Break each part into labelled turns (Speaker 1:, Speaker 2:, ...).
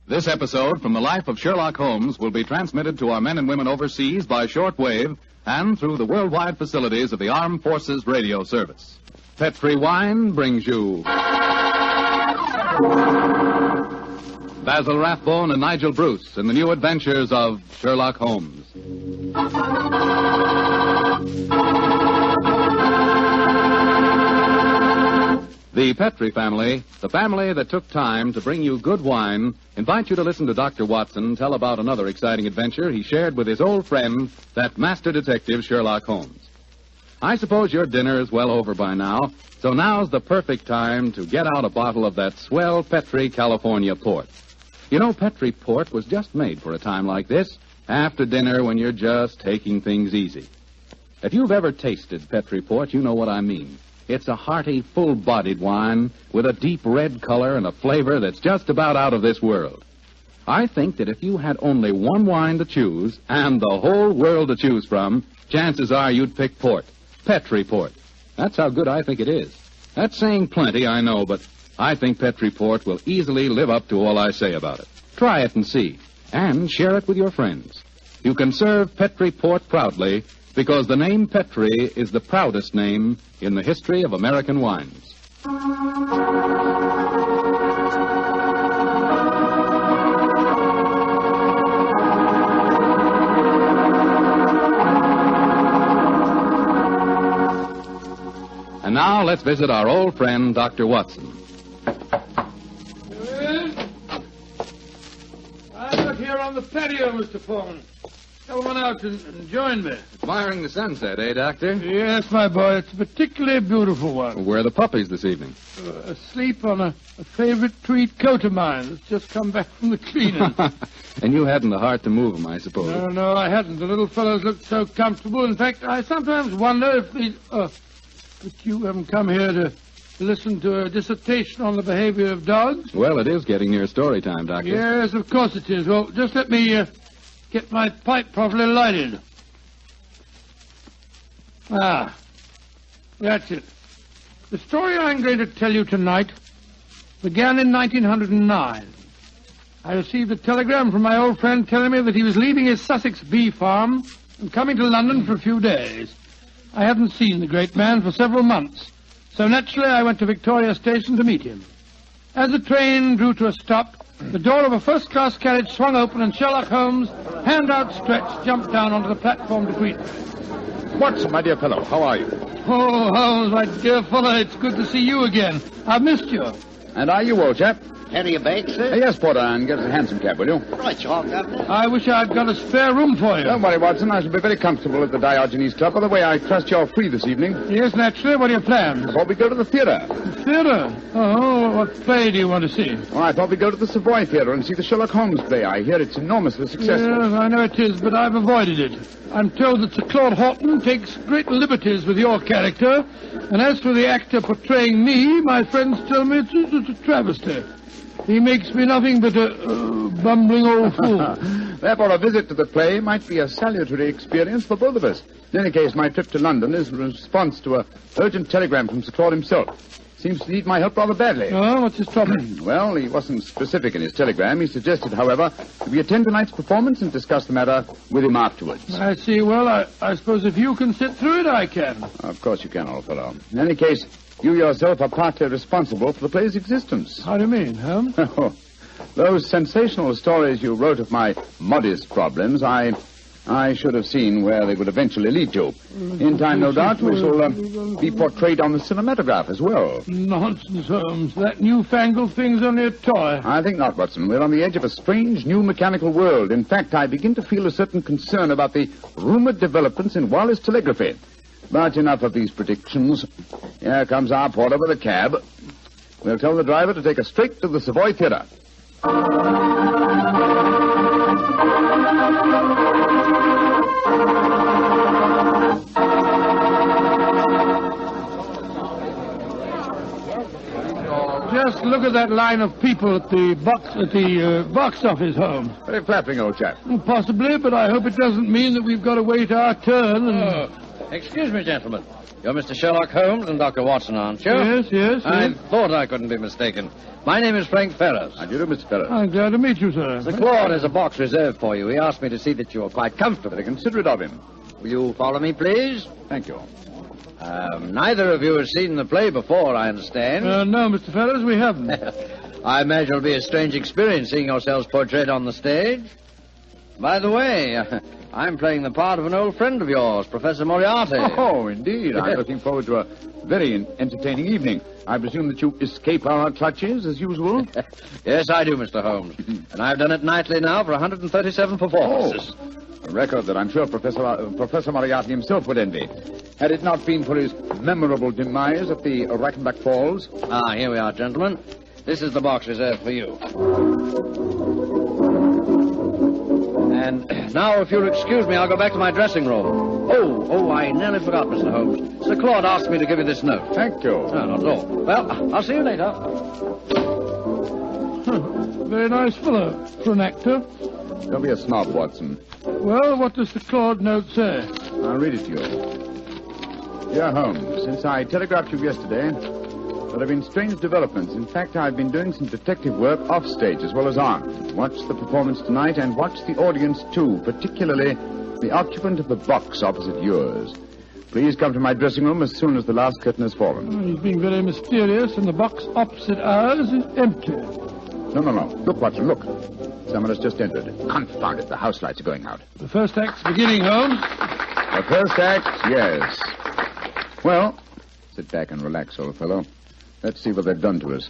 Speaker 1: This episode from the life of Sherlock Holmes will be transmitted to our men and women overseas by shortwave and through the worldwide facilities of the Armed Forces Radio Service. Petri Wine brings you Basil Rathbone and Nigel Bruce in the new adventures of Sherlock Holmes. The Petri family, the family that took time to bring you good wine, invite you to listen to Dr. Watson tell about another exciting adventure he shared with his old friend, that master detective Sherlock Holmes. I suppose your dinner is well over by now, so now's the perfect time to get out a bottle of that swell Petri California port. You know, Petri port was just made for a time like this, after dinner when you're just taking things easy. If you've ever tasted Petri port, you know what I mean. It's a hearty, full-bodied wine with a deep red color and a flavor that's just about out of this world. I think that if you had only one wine to choose and the whole world to choose from, chances are you'd pick port. Petri port. That's how good I think it is. That's saying plenty, I know, but I think Petri port will easily live up to all I say about it. Try it and see, and share it with your friends. You can serve Petri port proudly, because the name Petri is the proudest name in the history of American wines. And now let's visit our old friend, Dr. Watson.
Speaker 2: I'm up here on the patio, Mr. Foreman. Come on out and join me.
Speaker 1: Admiring the sunset, eh, Doctor?
Speaker 2: Yes, my boy. It's a particularly beautiful one.
Speaker 1: Where are the puppies this evening?
Speaker 2: Asleep on a favorite tweed coat of mine that's just come back from the cleaning.
Speaker 1: And you hadn't the heart to move them, I suppose.
Speaker 2: No, I hadn't. The little fellows looked so comfortable. In fact, I sometimes wonder if these... that you haven't come here to listen to a dissertation on the behavior of dogs.
Speaker 1: Well, it is getting near story time, Doctor.
Speaker 2: Yes, of course it is. Well, just let me... get my pipe properly lighted. That's it. The story I'm going to tell you tonight began in 1909. I received a telegram from my old friend telling me that he was leaving his Sussex bee farm and coming to London for a few days. I hadn't seen the great man for several months, so naturally I went to Victoria Station to meet him. As the train drew to a stop, the door of a first-class carriage swung open and Sherlock Holmes, hand outstretched, jumped down onto the platform to greet me.
Speaker 3: Watson, my dear fellow, how are you?
Speaker 2: Oh, Holmes, my dear fellow, it's good to see you again. I've missed you.
Speaker 3: And are you, old chap?
Speaker 4: Carry a bag, sir?
Speaker 3: Yes, Porter, and get us a hansom cab, will you?
Speaker 4: Right, Shark, Governor.
Speaker 2: I wish I'd got a spare room for you.
Speaker 3: Don't worry, Watson. I shall be very comfortable at the Diogenes Club. By the way, I trust you're free this evening.
Speaker 2: Yes, naturally. What are your plans?
Speaker 3: I thought we'd go to the theatre.
Speaker 2: Theatre? Oh, what play do you want to see?
Speaker 3: Well, I thought we'd go to the Savoy Theatre and see the Sherlock Holmes play. I hear it's enormously successful.
Speaker 2: Yes, I know it is, but I've avoided it. I'm told that Sir Claude Horton takes great liberties with your character, and as for the actor portraying me, my friends tell me it's a travesty. He makes me nothing but a bumbling old fool.
Speaker 3: Therefore, a visit to the play might be a salutary experience for both of us. In any case, my trip to London is in response to an urgent telegram from Sir Claude himself. Seems to need my help rather badly.
Speaker 2: Oh, what's his trouble?
Speaker 3: Well, he wasn't specific in his telegram. He suggested, however, that we attend tonight's performance and discuss the matter with him afterwards.
Speaker 2: I see. Well, I suppose if you can sit through it, I can.
Speaker 3: Of course you can, old fellow. In any case, you yourself are partly responsible for the play's existence.
Speaker 2: How do you mean, huh?
Speaker 3: Those sensational stories you wrote of my modest problems, I should have seen where they would eventually lead to. In time, no doubt, we shall be portrayed on the cinematograph as well.
Speaker 2: Nonsense, Holmes. That newfangled thing's only a toy.
Speaker 3: I think not, Watson. We're on the edge of a strange new mechanical world. In fact, I begin to feel a certain concern about the rumored developments in wireless telegraphy. But enough of these predictions. Here comes our porter with a cab. We'll tell the driver to take us straight to the Savoy Theatre.
Speaker 2: Just look at that line of people at the box office, Holmes.
Speaker 3: Very flattering, old chap.
Speaker 2: Possibly, but I hope it doesn't mean that we've got to wait our turn and...
Speaker 4: Excuse me, gentlemen. You're Mr. Sherlock Holmes and Dr. Watson, aren't you?
Speaker 2: Yes.
Speaker 4: I thought I couldn't be mistaken. My name is Frank Ferris.
Speaker 3: How do you do, Mr. Ferris?
Speaker 2: I'm glad to meet you, sir.
Speaker 4: Sir Claude has a box reserved for you. He asked me to see that you are quite comfortable.
Speaker 3: Very considerate of him.
Speaker 4: Will you follow me, please?
Speaker 3: Thank you.
Speaker 4: Neither of you has seen the play before, I understand.
Speaker 2: No, Mr. Ferris, we haven't.
Speaker 4: I imagine it'll be a strange experience seeing yourselves portrayed on the stage. By the way, I'm playing the part of an old friend of yours, Professor Moriarty.
Speaker 3: Oh, indeed. I'm looking forward to a very entertaining evening. I presume that you escape our clutches, as usual?
Speaker 4: Yes, I do, Mr. Holmes. And I've done it nightly now for 137 performances.
Speaker 3: A record that I'm sure Professor Moriarty himself would envy. Had it not been for his memorable demise at the Rackenback Falls.
Speaker 4: Here we are, gentlemen. This is the box reserved for you. And now, if you'll excuse me, I'll go back to my dressing room. Oh, I nearly forgot, Mr. Holmes. Sir Claude asked me to give you this note.
Speaker 3: Thank you.
Speaker 4: No, not at all. Well, I'll see you later.
Speaker 2: Very nice fellow for an actor.
Speaker 3: Don't be a snob, Watson.
Speaker 2: Well, what does the Claude note say?
Speaker 3: I'll read it to you. Dear Holmes, since I telegraphed you yesterday, there have been strange developments. In fact, I've been doing some detective work off stage as well as on. Watch the performance tonight and watch the audience too, particularly the occupant of the box opposite yours. Please come to my dressing room as soon as the last curtain has fallen.
Speaker 2: He's being very mysterious, and the box opposite ours is empty.
Speaker 3: No. Look, Watson, look. Someone has just entered. Confound it, the house lights are going out.
Speaker 2: The first act's beginning, Holmes.
Speaker 3: The first act, yes. Well, sit back and relax, old fellow. Let's see what they've done to us.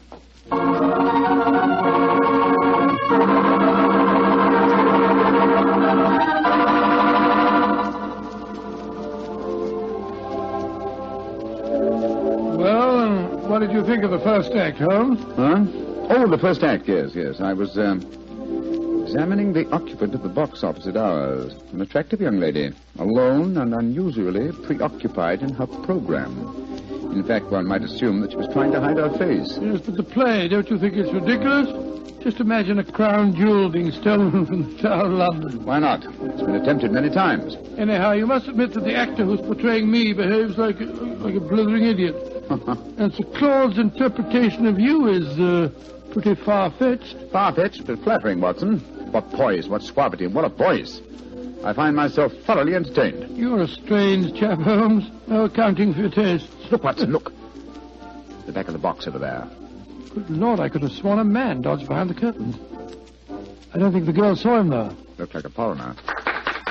Speaker 2: Well, and what did you think of the first act, Holmes?
Speaker 3: Huh? Oh, the first act, yes. I was examining the occupant of the box opposite ours. An attractive young lady, alone and unusually preoccupied in her program. In fact, one might assume that she was trying to hide her face.
Speaker 2: Yes, but the play, don't you think it's ridiculous? Just imagine a crown jewel being stolen from the Tower of London.
Speaker 3: Why not? It's been attempted many times.
Speaker 2: Anyhow, you must admit that the actor who's portraying me behaves like a blithering idiot. And Sir Claude's interpretation of you is pretty far-fetched.
Speaker 3: Far-fetched, but flattering, Watson. What poise, what suavity, and what a voice. I find myself thoroughly entertained.
Speaker 2: You're a strange chap, Holmes. No accounting for your tastes.
Speaker 3: Look, Watson, look. The back of the box over there.
Speaker 2: Good Lord, I could have sworn a man dodged behind the curtains. I don't think the girl saw him, though.
Speaker 3: Looked like a foreigner.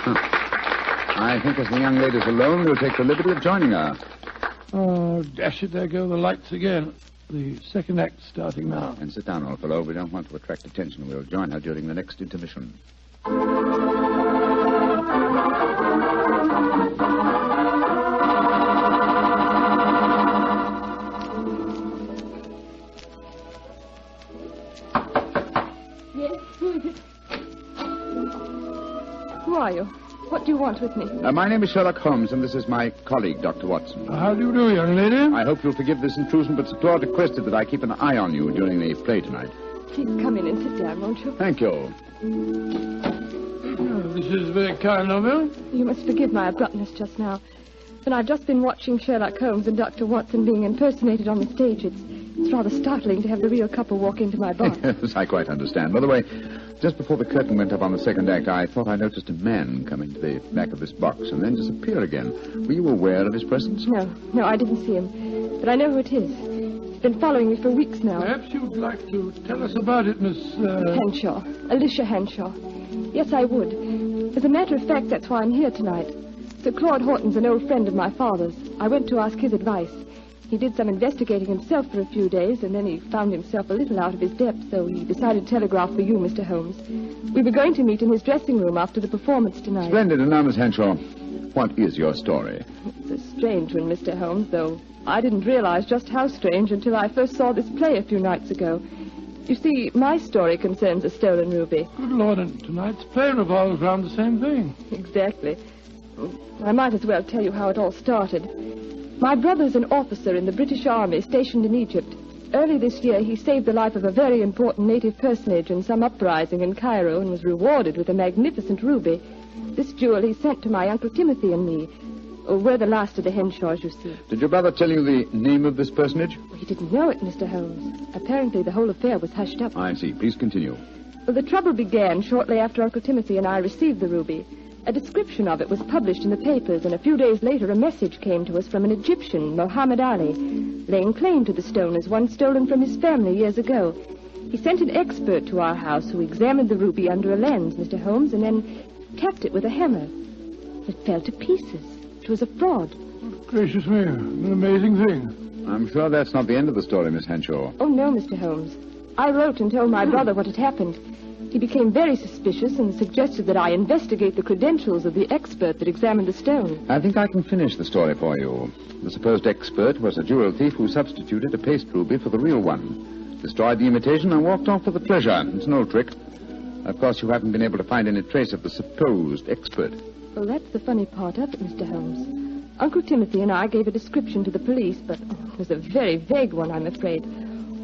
Speaker 3: I think as the young lady's alone, we'll take the liberty of joining her.
Speaker 2: Oh, dash it, there go the lights again. The second act starting now.
Speaker 3: And sit down, old fellow. We don't want to attract attention. We'll join her during the next intermission.
Speaker 5: Who are you? What do you want with me?
Speaker 3: My name is Sherlock Holmes, and this is my colleague, Dr. Watson.
Speaker 2: How do you do, young lady?
Speaker 3: I hope you'll forgive this intrusion, but Sir Claude requested that I keep an eye on you during the play tonight.
Speaker 5: Please come in and sit down, won't you?
Speaker 3: Thank you.
Speaker 2: Oh, this is very kind of you.
Speaker 5: You must forgive my abruptness just now. But I've just been watching Sherlock Holmes and Dr. Watson being impersonated on the stage. It's rather startling to have the real couple walk into my box.
Speaker 3: Yes, I quite understand. By the way, just before the curtain went up on the second act, I thought I noticed a man come into the back of this box and then disappear again. Were you aware of his presence?
Speaker 5: No, I didn't see him. But I know who it is. He's been following me for weeks now.
Speaker 2: Perhaps you'd like to tell us about it, Miss...
Speaker 5: Henshaw. Alicia Henshaw. Yes, I would. As a matter of fact, that's why I'm here tonight. Sir Claude Horton's an old friend of my father's. I went to ask his advice. He did some investigating himself for a few days, and then he found himself a little out of his depth, so he decided to telegraph for you, Mr. Holmes. We were going to meet in his dressing room after the performance tonight.
Speaker 3: Splendid. And now, Miss Henshaw, what is your story?
Speaker 5: It's a strange one, Mr. Holmes, though I didn't realize just how strange until I first saw this play a few nights ago. You see, my story concerns a stolen ruby.
Speaker 2: Good Lord, and tonight's play revolves around the same thing.
Speaker 5: Exactly. I might as well tell you how it all started. My brother's an officer in the British Army stationed in Egypt. Early this year, he saved the life of a very important native personage in some uprising in Cairo and was rewarded with a magnificent ruby. This jewel he sent to my Uncle Timothy and me. Oh, we're the last of the Henshaws, you see.
Speaker 3: Did your brother tell you the name of this personage?
Speaker 5: Well, he didn't know it, Mr. Holmes. Apparently, the whole affair was hushed up.
Speaker 3: I see. Please continue.
Speaker 5: Well, the trouble began shortly after Uncle Timothy and I received the ruby. A description of it was published in the papers, and a few days later a message came to us from an Egyptian, Muhammad Ali, laying claim to the stone as one stolen from his family years ago. He sent an expert to our house who examined the ruby under a lens, Mr. Holmes, and then tapped it with a hammer. It fell to pieces. It was a fraud.
Speaker 2: Gracious me, an amazing thing.
Speaker 3: I'm sure that's not the end of the story, Miss Henshaw.
Speaker 5: Oh, no, Mr. Holmes. I wrote and told my brother what had happened. He became very suspicious and suggested that I investigate the credentials of the expert that examined the stone.
Speaker 3: I think I can finish the story for you. The supposed expert was a jewel thief who substituted a paste ruby for the real one, destroyed the imitation, and walked off with the treasure. It's an old trick. Of course, you haven't been able to find any trace of the supposed expert.
Speaker 5: Well, that's the funny part of it, Mr. Holmes. Uncle Timothy and I gave a description to the police, but it was a very vague one, I'm afraid.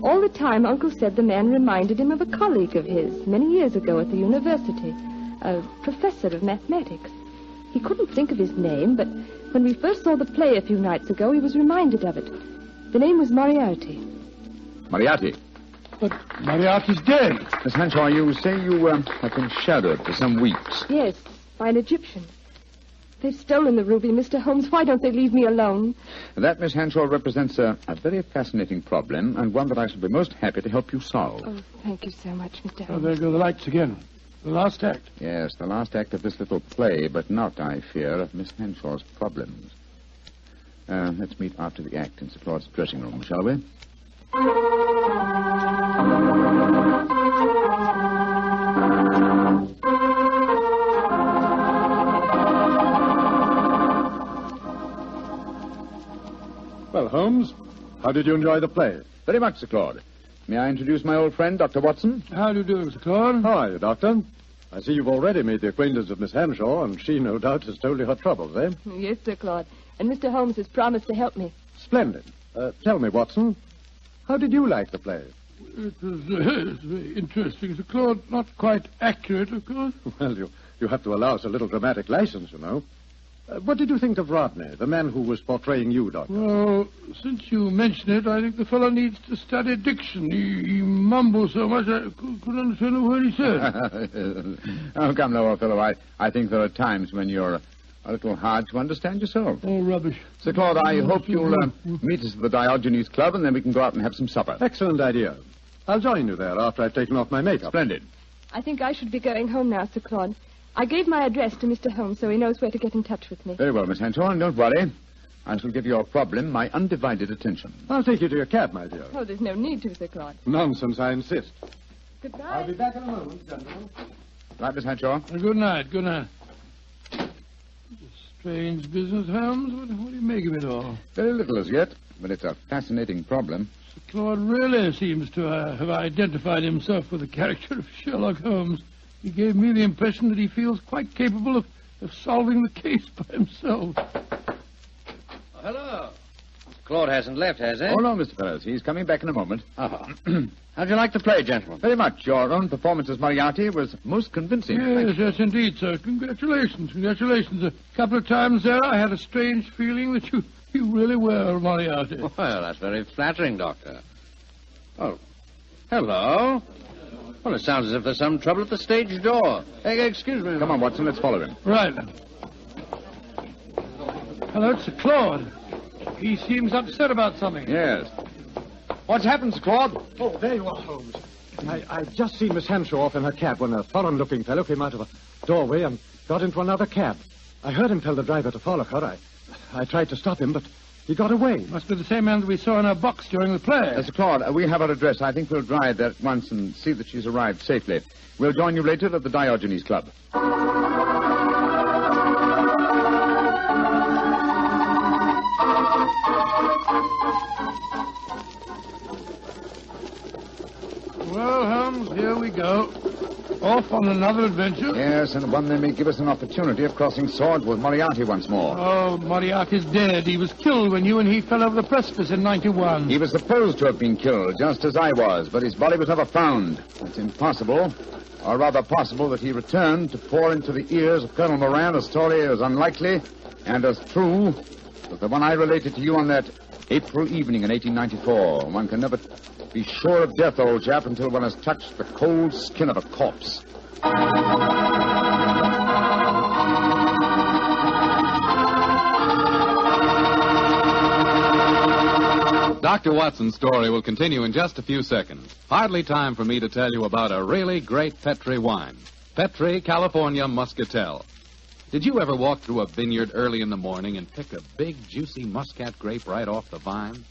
Speaker 5: All the time, Uncle said the man reminded him of a colleague of his many years ago at the university, a professor of mathematics. He couldn't think of his name, but when we first saw the play a few nights ago, he was reminded of it. The name was Moriarty.
Speaker 3: Moriarty?
Speaker 2: But Moriarty's dead.
Speaker 3: Miss Henshaw, you say you have been shadowed for some weeks.
Speaker 5: Yes, by an Egyptian. They've stolen the ruby, Mr. Holmes. Why don't they leave me alone?
Speaker 3: That, Miss Henshaw, represents a very fascinating problem, and one that I shall be most happy to help you solve.
Speaker 5: Oh, thank you so much, Mr.
Speaker 2: Oh,
Speaker 5: Holmes.
Speaker 2: there go the lights again. The last act.
Speaker 3: Yes, the last act of this little play, but not, I fear, of Miss Henshaw's problems. Let's meet after the act in Sir Claude's dressing room, shall we?
Speaker 6: Well, Holmes, how did you enjoy the play?
Speaker 3: Very much, Sir Claude. May I introduce my old friend, Dr. Watson?
Speaker 2: How do you do, Mr. Claude?
Speaker 6: How are you, Doctor? I see you've already made the acquaintance of Miss Henshaw, and she, no doubt, has told you her troubles, eh?
Speaker 5: Yes, Sir Claude. And Mr. Holmes has promised to help me.
Speaker 6: Splendid. Tell me, Watson, how did you like the play?
Speaker 2: It was very interesting, Sir Claude. Not quite accurate, of course.
Speaker 6: Well, you have to allow us a little dramatic license, you know. What did you think of Rodney, the man who was portraying you, Doctor?
Speaker 2: Well, since you mention it, I think the fellow needs to study diction. He mumbles so much I couldn't understand a word he said.
Speaker 3: Oh, come now, old fellow. I think there are times when you're a little hard to understand yourself.
Speaker 2: Oh, rubbish.
Speaker 3: Sir Claude, I hope you'll meet us at the Diogenes Club, and then we can go out and have some supper.
Speaker 6: Excellent idea. I'll join you there after I've taken off my makeup.
Speaker 3: Splendid.
Speaker 5: I think I should be going home now, Sir Claude. I gave my address to Mr. Holmes so he knows where to get in touch with me.
Speaker 3: Very well, Miss Henshaw, and don't worry. I shall give your problem my undivided attention.
Speaker 6: I'll take you to your cab, my dear.
Speaker 5: Oh, there's no need to, Sir Claude.
Speaker 6: Nonsense, I insist.
Speaker 5: Goodbye.
Speaker 6: I'll be back in a moment, gentlemen.
Speaker 3: Right, Miss Henshaw?
Speaker 2: Good night, good night. Strange business, Holmes. What do you make of it all?
Speaker 3: Very little as yet, but it's a fascinating problem.
Speaker 2: Sir Claude really seems to have identified himself with the character of Sherlock Holmes. He gave me the impression that he feels quite capable of solving the case by himself.
Speaker 4: Hello. Claude hasn't left, has he?
Speaker 3: Oh, no, Mr. Fellows. He's coming back in a moment.
Speaker 4: Oh. How'd you like the play, gentlemen?
Speaker 3: Very much. Your own performance as Moriarty was most convincing.
Speaker 2: Yes, indeed, sir. Congratulations. A couple of times there, I had a strange feeling that you really were Moriarty.
Speaker 4: Well, that's very flattering, Doctor. Oh, hello. Well, it sounds as if there's some trouble at the stage door. Hey, excuse me.
Speaker 3: Come on, Watson. Let's follow him.
Speaker 2: Right. Hello, it's Sir Claude. He seems upset about something.
Speaker 3: Yes. What's happened, Sir Claude?
Speaker 6: Oh, there you are, Holmes. I'd just seen Miss Henshaw off in her cab when a foreign-looking fellow came out of a doorway and got into another cab. I heard him tell the driver to follow her. I tried to stop him, but he got away.
Speaker 2: Must be the same man that we saw in her box during the play.
Speaker 3: Sir Claude, we have her address. I think we'll drive there at once and see that she's arrived safely. We'll join you later at the Diogenes Club.
Speaker 2: Well, Holmes, here we go. Off on another adventure.
Speaker 3: Yes, and one that may give us an opportunity of crossing swords with Moriarty once more.
Speaker 2: Oh, Moriarty's dead. He was killed when you and he fell over the precipice in 91.
Speaker 3: He was supposed to have been killed, just as I was, but his body was never found. It's impossible. or rather possible that he returned to pour into the ears of Colonel Moran a story as unlikely and as true as the one I related to you on that April evening in 1894. One can never be sure of death, old chap, until one has touched the cold skin of a corpse.
Speaker 1: Dr. Watson's story will continue in just a few seconds. Hardly time for me to tell you about a really great Petri wine. Petri California Muscatel. Did you ever walk through a vineyard early in the morning and pick a big, juicy muscat grape right off the vine?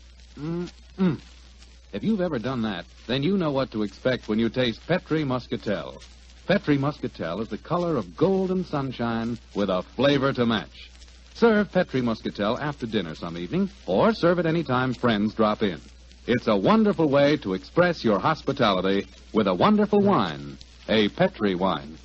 Speaker 1: If you've ever done that, then you know what to expect when you taste Petri Muscatel. Petri Muscatel is the color of golden sunshine with a flavor to match. Serve Petri Muscatel after dinner some evening, or serve it any time friends drop in. It's a wonderful way to express your hospitality with a wonderful wine, a Petri wine.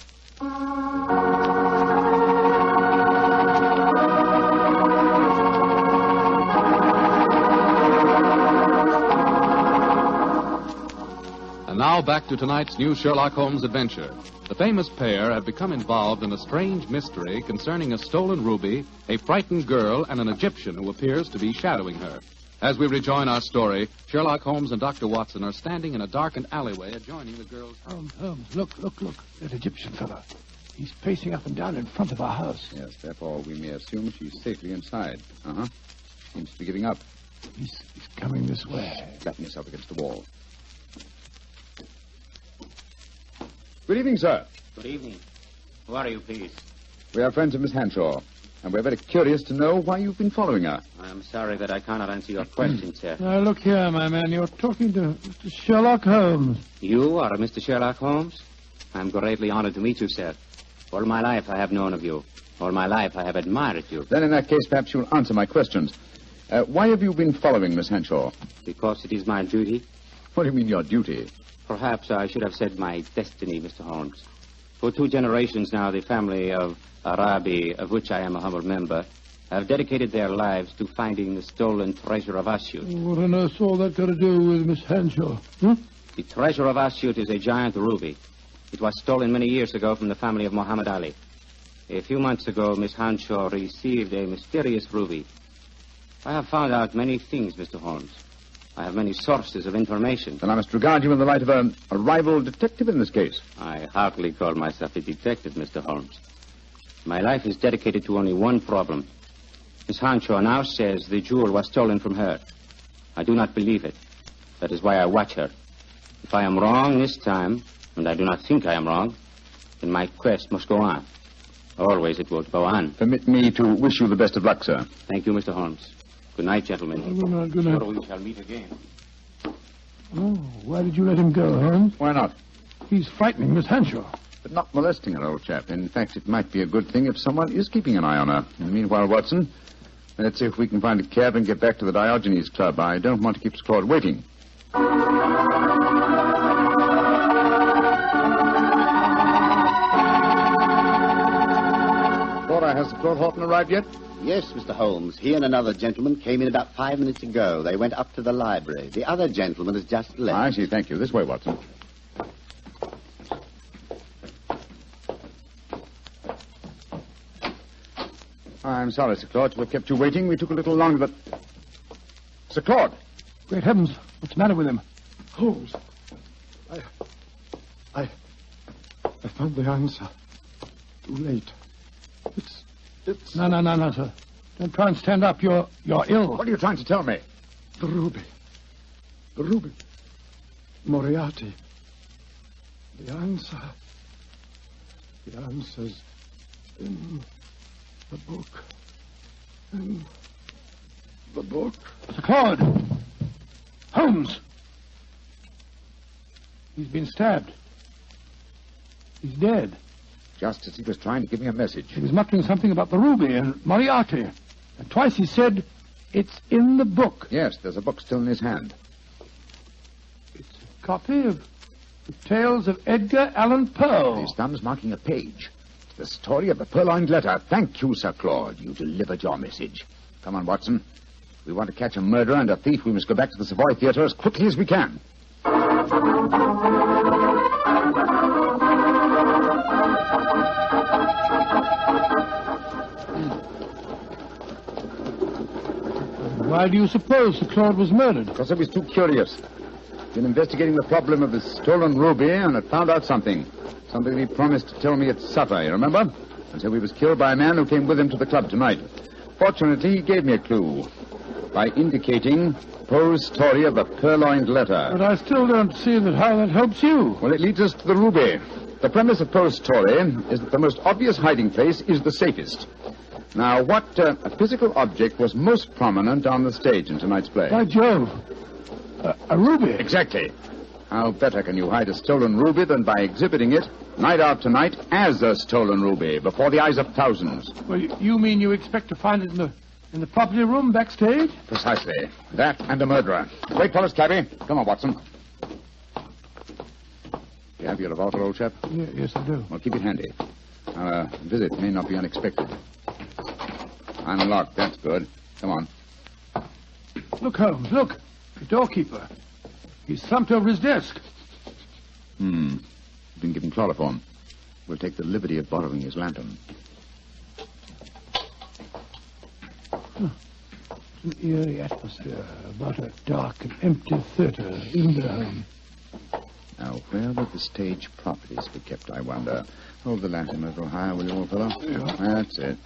Speaker 1: And now back to tonight's new Sherlock Holmes adventure. The famous pair have become involved in a strange mystery concerning a stolen ruby, a frightened girl, and an Egyptian who appears to be shadowing her. As we rejoin our story, Sherlock Holmes and Dr. Watson are standing in a darkened alleyway adjoining the girl's...
Speaker 2: Holmes, look. That Egyptian fellow. He's pacing up and down in front of our house.
Speaker 3: Yes, therefore we may assume she's safely inside. Seems to be giving up.
Speaker 2: He's coming this way.
Speaker 3: Flatten yourself against the wall. Good evening, sir.
Speaker 7: Good evening. Who are you, please?
Speaker 3: We are friends of Miss Hanshaw, and we're very curious to know why you've been following her.
Speaker 7: I'm sorry that I cannot answer your question, sir.
Speaker 2: Now, look here, my man. You're talking to Mr. Sherlock Holmes.
Speaker 7: You are Mr. Sherlock Holmes? I'm greatly honored to meet you, sir. All my life I have known of you. All my life I have admired you.
Speaker 3: Then in that case, perhaps you'll answer my questions. Why have you been following Miss Hanshaw?
Speaker 7: Because it is my duty.
Speaker 3: What do you mean, your duty?
Speaker 7: Perhaps I should have said my destiny, Mr. Holmes. For 2 generations now, the family of Arabi, of which I am a humble member, have dedicated their lives to finding the stolen treasure of Asyut.
Speaker 2: What on earth's all that got to do with Miss Hanshaw?
Speaker 7: The treasure of Asyut is a giant ruby. It was stolen many years ago from the family of Muhammad Ali. A few months ago, Miss Hanshaw received a mysterious ruby. I have found out many things, Mr. Holmes. I have many sources of information.
Speaker 3: Then I must regard you in the light of a rival detective in this case.
Speaker 7: I hardly call myself a detective, Mr. Holmes. My life is dedicated to only one problem. Miss Hanshaw now says the jewel was stolen from her. I do not believe it. That is why I watch her. If I am wrong this time, and I do not think I am wrong, then my quest must go on. Always it will go on.
Speaker 3: Permit me to wish you the best of luck, sir.
Speaker 7: Thank you, Mr. Holmes. Good night, gentlemen.
Speaker 2: Good night.
Speaker 7: Sure we shall meet again.
Speaker 2: Oh, why did you let him go, Holmes?
Speaker 3: Why not?
Speaker 2: He's frightening Miss Hanshaw.
Speaker 3: But not molesting her, old chap. In fact, it might be a good thing if someone is keeping an eye on her. In the meanwhile, Watson, let's see if we can find a cab and get back to the Diogenes Club. I don't want to keep Claude waiting. Laura, has Claude Horton arrived yet?
Speaker 8: Yes, Mr. Holmes. He and another gentleman came in about 5 minutes ago. They went up to the library. The other gentleman has just left.
Speaker 3: I see. Thank you. This way, Watson. I'm sorry, Sir Claude, to have kept you waiting. We took a little longer, but... Sir Claude!
Speaker 2: Great heavens, what's the matter with him?
Speaker 6: Holmes, I found the answer. Too late. It's...
Speaker 2: No, sir. Don't try and stand up. You're ill.
Speaker 3: What are you trying to tell me?
Speaker 6: The ruby. Moriarty. The answer's in the book. In the book.
Speaker 2: Sir Claude! Holmes! He's been stabbed. He's dead.
Speaker 3: Just as he was trying to give me a message.
Speaker 2: He was muttering something about the ruby and Moriarty. And twice he said, it's in the book.
Speaker 3: Yes, there's a book still in his hand.
Speaker 2: It's a copy of the Tales of Edgar Allan Poe.
Speaker 3: His thumb's marking a page. It's the story of the Purloined letter. Thank you, Sir Claude. You delivered your message. Come on, Watson. If we want to catch a murderer and a thief, we must go back to the Savoy Theatre as quickly as we can.
Speaker 2: Why do you suppose Sir Claude was murdered?
Speaker 3: Because I was too curious. Been investigating the problem of the stolen ruby and had found out something. Something he promised to tell me at supper, you remember? And so he was killed by a man who came with him to the club tonight. Fortunately, he gave me a clue by indicating Poe's story of the purloined letter.
Speaker 2: But I still don't see how that helps you.
Speaker 3: Well, it leads us to the ruby. The premise of Poe's story is that the most obvious hiding place is the safest. Now, what physical object was most prominent on the stage in tonight's play?
Speaker 2: By Jove. A ruby.
Speaker 3: Exactly. How better can you hide a stolen ruby than by exhibiting it night after night as a stolen ruby before the eyes of thousands?
Speaker 2: Well, you mean you expect to find it in the property room backstage?
Speaker 3: Precisely. That and a murderer. Wait, fellas, Cabby. Come on, Watson. You have your revolver, old chap?
Speaker 2: Yes, I do.
Speaker 3: Well, keep it handy. Our visit may not be unexpected. Unlocked. That's good. Come on.
Speaker 2: Look, Holmes, look. The doorkeeper. He's slumped over his desk.
Speaker 3: Been given chloroform. We'll take the liberty of borrowing his lantern.
Speaker 2: An eerie atmosphere about a dark and empty theater in the home.
Speaker 3: Now, where would the stage properties be kept, I wonder? Hold the lantern a little higher, will you, old fellow?
Speaker 2: Yeah.
Speaker 3: That's it.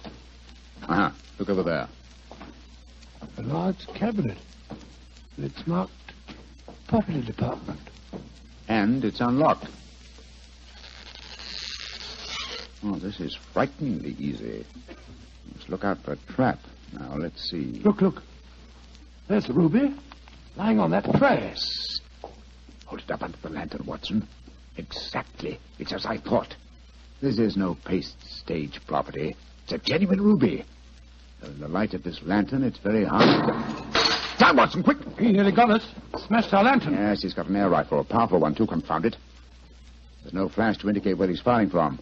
Speaker 3: Aha, look over there.
Speaker 2: A large cabinet. It's marked Property Department.
Speaker 3: And it's unlocked. Oh, this is frighteningly easy. Let's look out for a trap. Now, let's see.
Speaker 2: Look. There's the ruby, lying on that tray.
Speaker 3: Hold it up under the lantern, Watson. Exactly. It's as I thought. This is no paste stage property. It's a genuine ruby. In the light of this lantern, it's very hard. Down, Watson, quick!
Speaker 2: He nearly got us. Smashed our lantern.
Speaker 3: Yes, he's got an air rifle, a powerful one, too, confound it. There's no flash to indicate where he's firing from.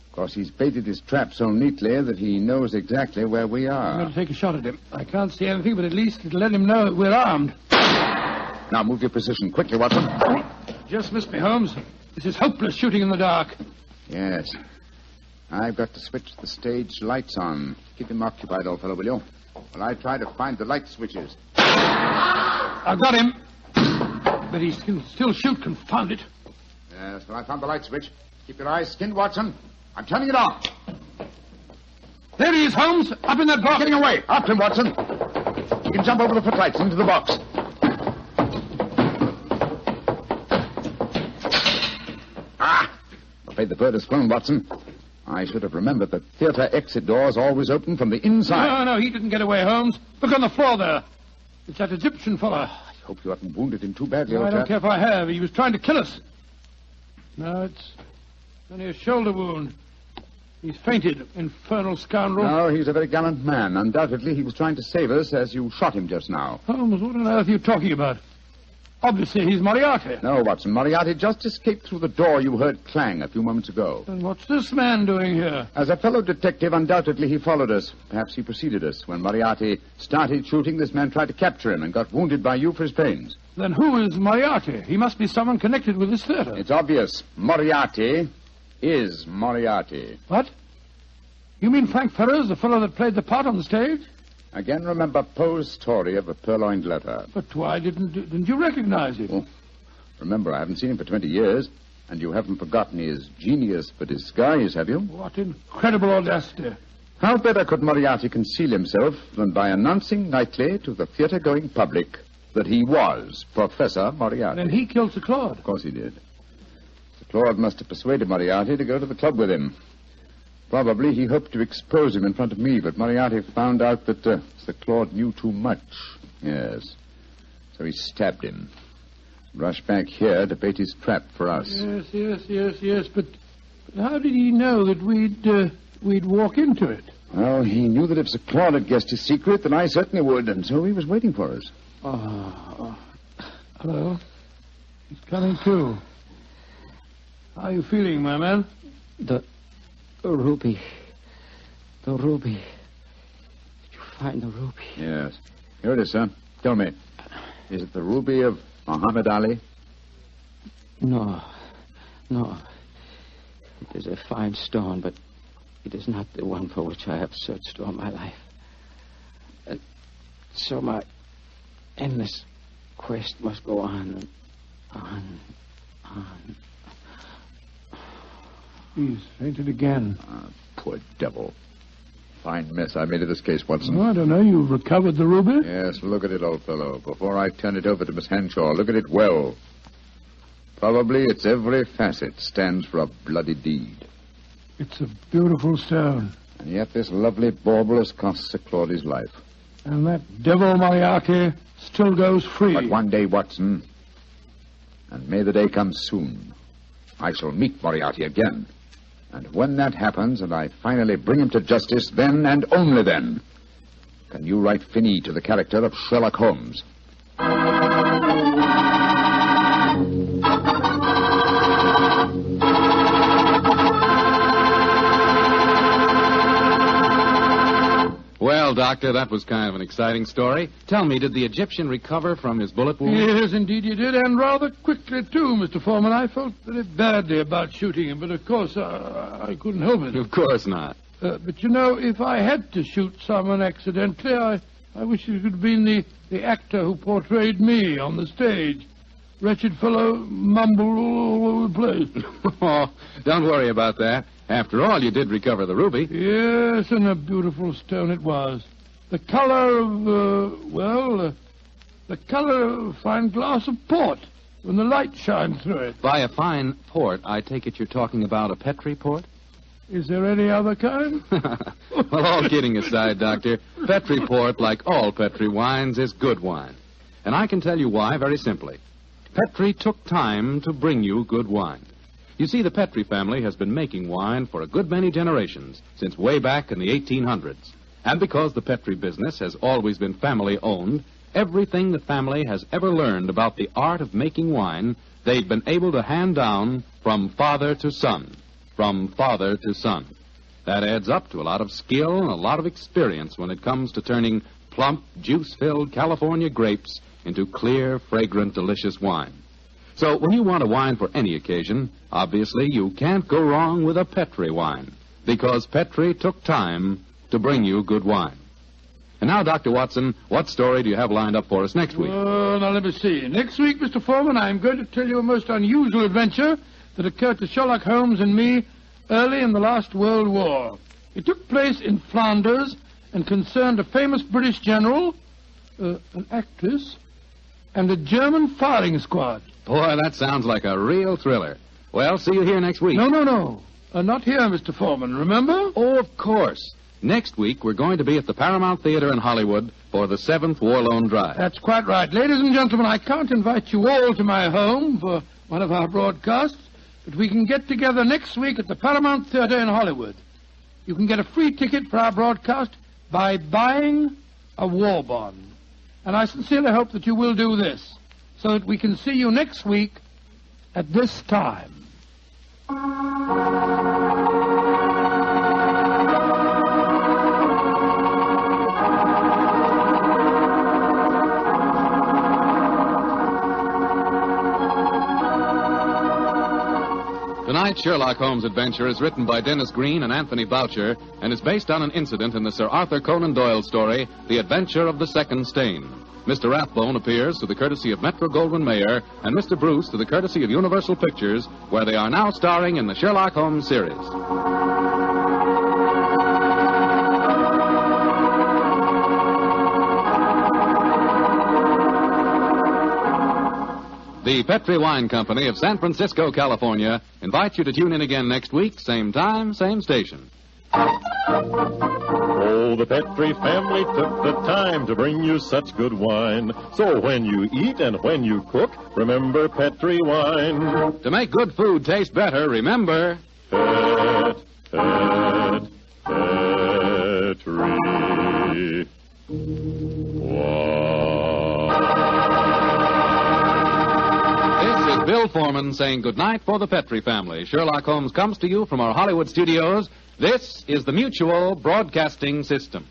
Speaker 3: Of course, he's baited his trap so neatly that he knows exactly where we are.
Speaker 2: I'm going to take a shot at him. I can't see anything, but at least it'll let him know that we're armed.
Speaker 3: Now, move your position quickly, Watson.
Speaker 2: Just missed me, Holmes. This is hopeless shooting in the dark.
Speaker 3: Yes. I've got to switch the stage lights on. Keep him occupied, old fellow, will you? While I try to find the light switches.
Speaker 2: I've got him. But he can still shoot, confound it.
Speaker 3: Yes, well, I found the light switch. Keep your eyes skinned, Watson. I'm turning it on.
Speaker 2: There he is, Holmes. Up in that box.
Speaker 3: Getting away. After him, Watson. You can jump over the footlights into the box. Afraid the bird has flown, Watson. I should have remembered that theater exit doors always open from the inside.
Speaker 2: No, he didn't get away, Holmes. Look on the floor there. It's that Egyptian fellow.
Speaker 3: I hope you haven't wounded him too badly,
Speaker 2: No,
Speaker 3: old
Speaker 2: I don't
Speaker 3: chap.
Speaker 2: care if I have. He was trying to kill us. No, it's only a shoulder wound. He's fainted, infernal scoundrel.
Speaker 3: No, he's a very gallant man. Undoubtedly, he was trying to save us as you shot him just now.
Speaker 2: Holmes, what on earth are you talking about? Obviously, he's Moriarty.
Speaker 3: No, Watson. Moriarty just escaped through the door you heard clang a few moments ago.
Speaker 2: Then what's this man doing here?
Speaker 3: As a fellow detective, undoubtedly he followed us. Perhaps he preceded us. When Moriarty started shooting, this man tried to capture him and got wounded by you for his pains.
Speaker 2: Then who is Moriarty? He must be someone connected with this theater.
Speaker 3: It's obvious. Moriarty is Moriarty.
Speaker 2: What? You mean Frank Ferrers, the fellow that played the part on the stage?
Speaker 3: Again, remember Poe's story of the purloined letter.
Speaker 2: But why didn't you recognize him?
Speaker 3: Oh, remember, I haven't seen him for 20 years, and you haven't forgotten his genius for disguise, have you?
Speaker 2: What incredible audacity.
Speaker 3: How better could Moriarty conceal himself than by announcing nightly to the theater-going public that he was Professor Moriarty?
Speaker 2: Then he killed Sir Claude.
Speaker 3: Of course he did. Sir Claude must have persuaded Moriarty to go to the club with him. Probably he hoped to expose him in front of me, but Moriarty found out that Sir Claude knew too much. Yes. So he stabbed him. Rushed back here to bait his trap for us.
Speaker 2: Yes. But how did he know that we'd walk into it?
Speaker 3: Well, he knew that if Sir Claude had guessed his secret, then I certainly would, and so he was waiting for us.
Speaker 2: Hello. He's coming too. How are you feeling, my man?
Speaker 7: The ruby. The ruby. Did you find the ruby?
Speaker 3: Yes. Here it is, sir. Tell me. Is it the ruby of Muhammad Ali?
Speaker 7: No. It is a fine stone, but it is not the one for which I have searched all my life. And so my endless quest must go on and on.
Speaker 2: He's fainted again.
Speaker 3: Poor devil. Fine mess I made of this case, Watson.
Speaker 2: Oh, I don't know. You've recovered the ruby?
Speaker 3: Yes, look at it, old fellow. Before I turn it over to Miss Henshaw, look at it well. Probably its every facet stands for a bloody deed.
Speaker 2: It's a beautiful stone.
Speaker 3: And yet this lovely bauble has cost Sir Claudy's life.
Speaker 2: And that devil Moriarty still goes free.
Speaker 3: But one day, Watson, and may the day come soon, I shall meet Moriarty again. And when that happens and I finally bring him to justice, then and only then can you write fini to the character of Sherlock Holmes.
Speaker 1: Well, Doctor, that was kind of an exciting story. Tell me, did the Egyptian recover from his bullet wound?
Speaker 2: Yes, indeed you did, and rather quickly, too, Mr. Foreman. I felt very badly about shooting him, but of course I couldn't help it.
Speaker 1: Of course not.
Speaker 2: But, you know, if I had to shoot someone accidentally, I wish it could have been the actor who portrayed me on the stage. Wretched fellow mumbled all over the place.
Speaker 1: Oh, don't worry about that. After all, you did recover the ruby.
Speaker 2: Yes, and a beautiful stone it was. The color of, the color of a fine glass of port when the light shines through it.
Speaker 1: By a fine port, I take it you're talking about a Petri port?
Speaker 2: Is there any other kind?
Speaker 1: Well, all kidding aside, Doctor, Petri port, like all Petri wines, is good wine. And I can tell you why very simply. Petri took time to bring you good wine. You see, the Petri family has been making wine for a good many generations, since way back in the 1800s. And because the Petri business has always been family-owned, everything the family has ever learned about the art of making wine, they've been able to hand down from father to son. From father to son. That adds up to a lot of skill and a lot of experience when it comes to turning plump, juice-filled California grapes into clear, fragrant, delicious wine. So when you want a wine for any occasion, obviously you can't go wrong with a Petri wine, because Petri took time to bring you good wine. And now, Dr. Watson, what story do you have lined up for us next week?
Speaker 2: Now let me see. Next week, Mr. Foreman, I'm going to tell you a most unusual adventure that occurred to Sherlock Holmes and me early in the last World War. It took place in Flanders and concerned a famous British general, an actress, and a German firing squad.
Speaker 1: Boy, that sounds like a real thriller. Well, see you here next week.
Speaker 2: No. Not here, Mr. Foreman, remember?
Speaker 1: Oh, of course. Next week, we're going to be at the Paramount Theater in Hollywood for the 7th War Loan Drive.
Speaker 2: That's quite right. Ladies and gentlemen, I can't invite you all to my home for one of our broadcasts, but we can get together next week at the Paramount Theater in Hollywood. You can get a free ticket for our broadcast by buying a war bond. And I sincerely hope that you will do this, so that we can see you next week at this time.
Speaker 1: Tonight's Sherlock Holmes adventure is written by Dennis Green and Anthony Boucher and is based on an incident in the Sir Arthur Conan Doyle story, The Adventure of the Second Stain. Mr. Rathbone appears to the courtesy of Metro-Goldwyn-Mayer and Mr. Bruce to the courtesy of Universal Pictures, where they are now starring in the Sherlock Holmes series. The Petri Wine Company of San Francisco, California, invites you to tune in again next week, same time, same station.
Speaker 9: Oh, the Petri family took the time to bring you such good wine. So when you eat and when you cook, remember Petri wine.
Speaker 1: To make good food taste better, remember...
Speaker 9: Petri.
Speaker 1: Bill Foreman saying goodnight for the Petri family. Sherlock Holmes comes to you from our Hollywood studios. This is the Mutual Broadcasting System.